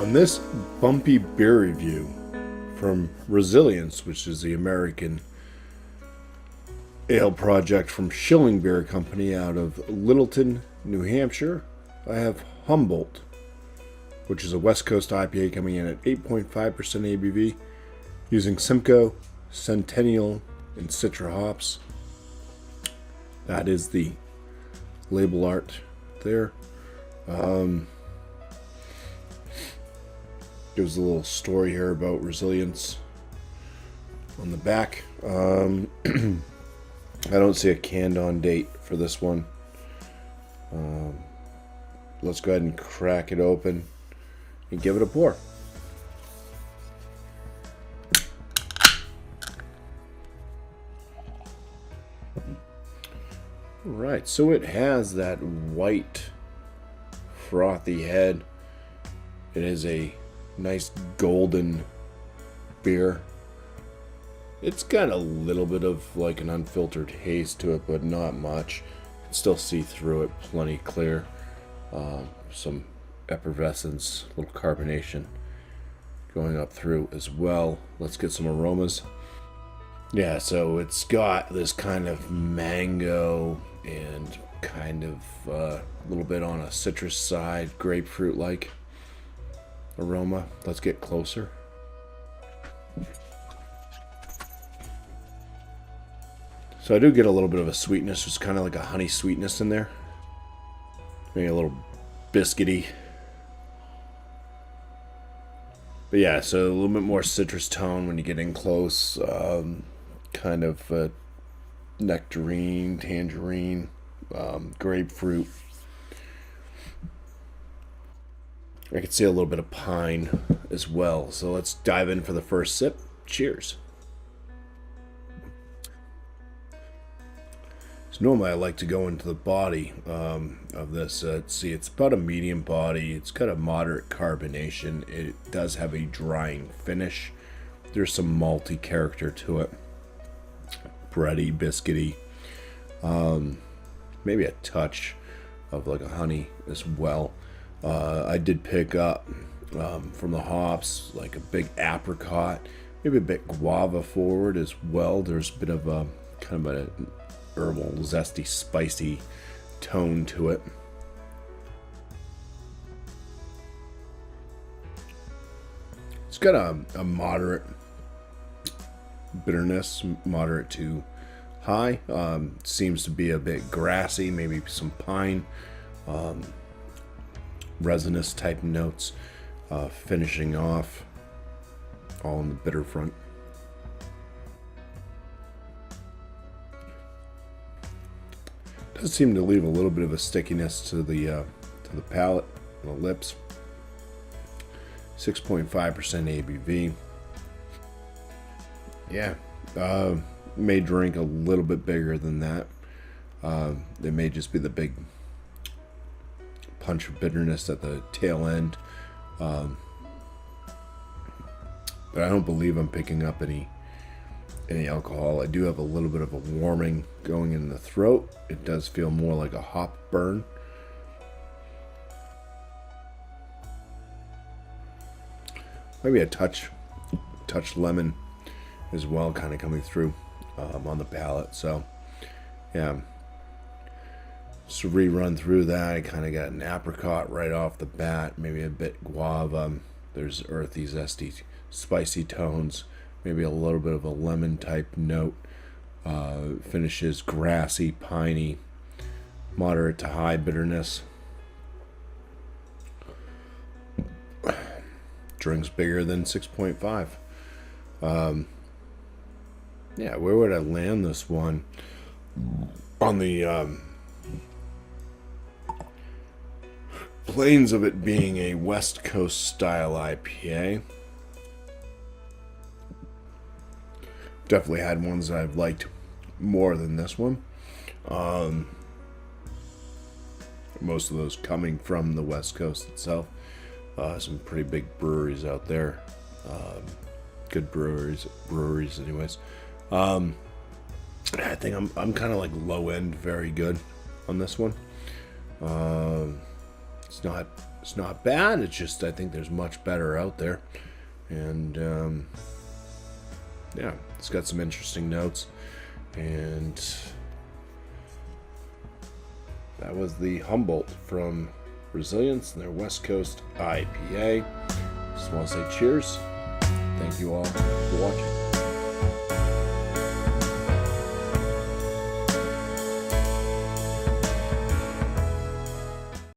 On this bumpy beer review from Resilience, which is the American ale project from Schilling Beer Company out of Littleton, New Hampshire, I have Humboldt, which is a West Coast IPA coming in at 8.5% ABV using Simcoe, Centennial, and Citra hops. That is the label art there. Gives a little story here about Resilience on the back. I don't see a canned on date for this one. Let's go ahead and crack it open and give it a pour. Alright, so it has that white frothy head. It is a nice golden beer. It's got a little bit of like an unfiltered haze to it, but not much. You can still see through it plenty clear. Some effervescence, a little carbonation going up through as well. Let's get some aromas. Yeah, so it's got this kind of mango and kind of a little bit on a citrus side, grapefruit like aroma. Let's get closer. So I do get a little bit of a sweetness, just kind of like a honey sweetness in there. Maybe a little biscuity. But yeah, so a little bit more citrus tone when you get in close. Kind of nectarine, tangerine, grapefruit. I can see a little bit of pine as well. So let's dive in for the first sip. Cheers. So normally I like to go into the body of this. See, it's about a medium body. It's got a moderate carbonation. It does have a drying finish. There's some malty character to it. Bready, biscuity. Maybe a touch of like a honey as well. I did pick up from the hops like a big apricot, maybe a bit guava forward as well. There's a bit of a kind of an herbal, zesty, spicy tone to it. It's got a moderate bitterness, moderate to high. Seems to be a bit grassy, maybe some pine. Resinous type notes, finishing off all on the bitter front. Does seem to leave a little bit of a stickiness to the palate, the lips. 6.5% ABV. Yeah, may drink a little bit bigger than that. It may just be the big punch of bitterness at the tail end, but I don't believe I'm picking up any alcohol. I do have a little bit of a warming going in the throat. It does feel more like a hop burn. Maybe a touch lemon as well, kind of coming through on the palate. So yeah, just to rerun through that, I kind of got an apricot right off the bat, maybe a bit guava. There's earthy, zesty, spicy tones, maybe a little bit of a lemon type note. Finishes grassy, piney, moderate to high bitterness. Drinks bigger than 6.5. Yeah, where would I land this one? On the planes of it being a West Coast style IPA. Definitely had ones that I've liked more than this one. Most of those coming from the West Coast itself. Some pretty big breweries out there. Good breweries anyways. I think I'm kind of like low end, very good on this one. It's not It's not bad. It's just I think there's much better out there. And yeah, it's got some interesting notes. And that was the Humboldt from Resilience and their West Coast IPA. Just want to say cheers. Thank you all for watching.